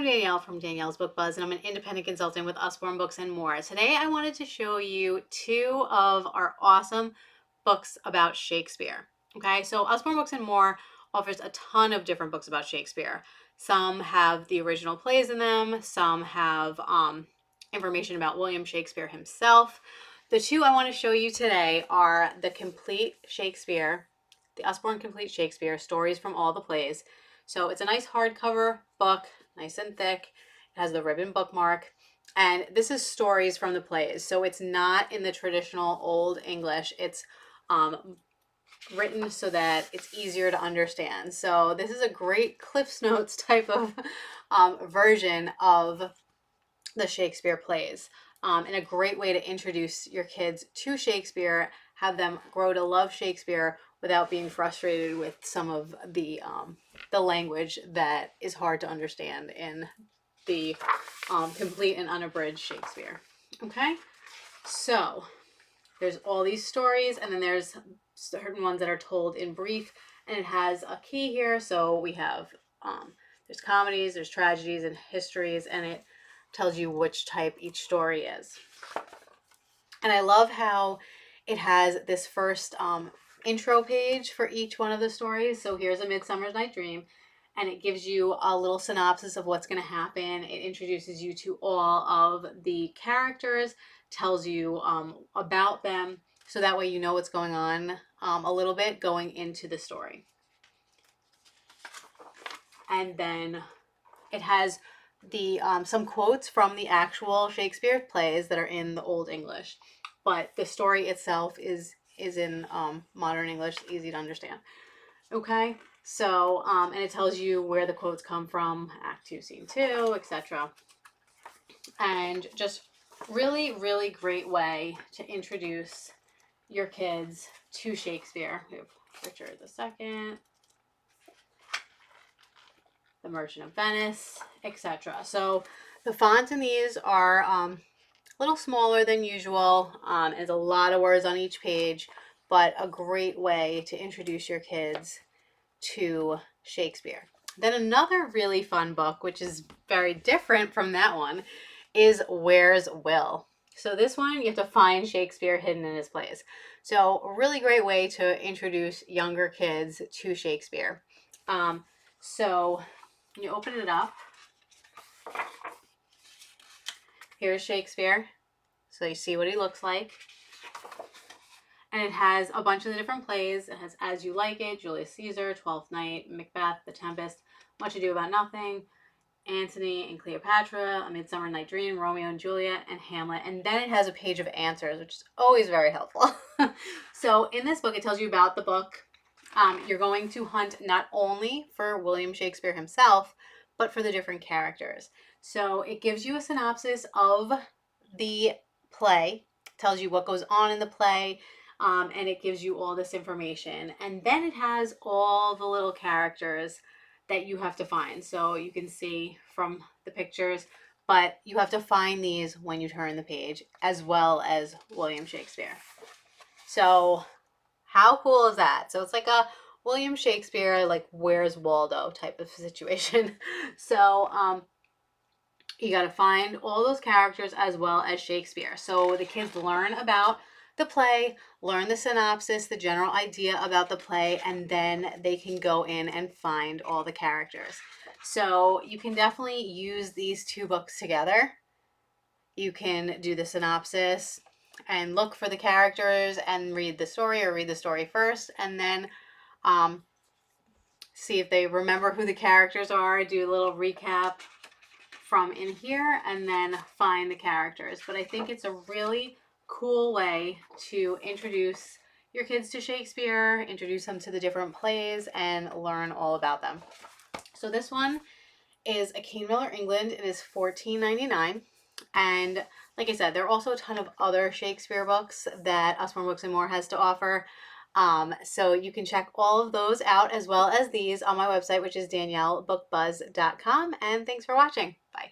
I'm Danielle from Danielle's Book Buzz, and I'm an independent consultant with Usborne Books and More. Today I wanted to show you two of our awesome books about Shakespeare. Okay, so Usborne Books and More offers a ton of different books about Shakespeare. Some have the original plays in them, some have information about William Shakespeare himself. The two I want to show you today are the Complete Shakespeare, the Usborne Complete Shakespeare, Stories from All the Plays. So it's a nice hardcover book, nice and thick. It has the ribbon bookmark. And this is stories from the plays. So it's not in the traditional Old English. It's written so that it's easier to understand. So this is a great Cliff's Notes type of version of the Shakespeare plays, and a great way to introduce your kids to Shakespeare, have them grow to love Shakespeare without being frustrated with some of the language that is hard to understand in the complete and unabridged Shakespeare. Okay, so there's all these stories, and then there's certain ones that are told in brief, and it has a key here. So we have there's comedies, there's tragedies, and histories, and it tells you which type each story is. And I love how it has this first intro page for each one of the stories. So here's A Midsummer's Night Dream, and it gives you a little synopsis of what's going to happen. It introduces you to all of the characters, tells you about them, so that way you know what's going on a little bit going into the story. And then it has the some quotes from the actual Shakespeare plays that are in the Old English, but the story itself is in modern English, easy to understand. Okay, so and it tells you where the quotes come from, Act 2, Scene 2, etc. And just really, really great way to introduce your kids to Shakespeare. We have Richard II, The Merchant of Venice, etc. So the fonts in these are a little smaller than usual. There's a lot of words on each page, but a great way to introduce your kids to Shakespeare. Then another really fun book, which is very different from that one, is Where's Will? So this one, you have to find Shakespeare hidden in his plays. So a really great way to introduce younger kids to Shakespeare. So you open it up. Here's Shakespeare. So you see what he looks like. And it has a bunch of the different plays. It has As You Like It, Julius Caesar, Twelfth Night, Macbeth, The Tempest, Much Ado About Nothing, Antony and Cleopatra, A Midsummer Night Dream, Romeo and Juliet, and Hamlet. And then it has a page of answers, which is always very helpful. So in this book, it tells you about the book. You're going to hunt not only for William Shakespeare himself, but for the different characters. So it gives you a synopsis of the play, tells you what goes on in the play, and it gives you all this information. And then it has all the little characters that you have to find. So you can see from the pictures, but you have to find these when you turn the page, as well as William Shakespeare. So how cool is that? So it's like a William Shakespeare, like Where's Waldo type of situation. So you got to find all those characters as well as Shakespeare. So the kids learn about the play, learn the synopsis, the general idea about the play, and then they can go in and find all the characters. So you can definitely use these two books together. You can do the synopsis and look for the characters and read the story, or read the story first, and then see if they remember who the characters are, do a little recap from in here, and then find the characters. But I think it's a really cool way to introduce your kids to Shakespeare, introduce them to the different plays, and learn all about them. So this one is A Kane Miller, England. It is $14.99. And like I said, there are also a ton of other Shakespeare books that Usborne Books and More has to offer. So you can check all of those out, as well as these, on my website, which is daniellebookbuzz.com. And thanks for watching. Bye.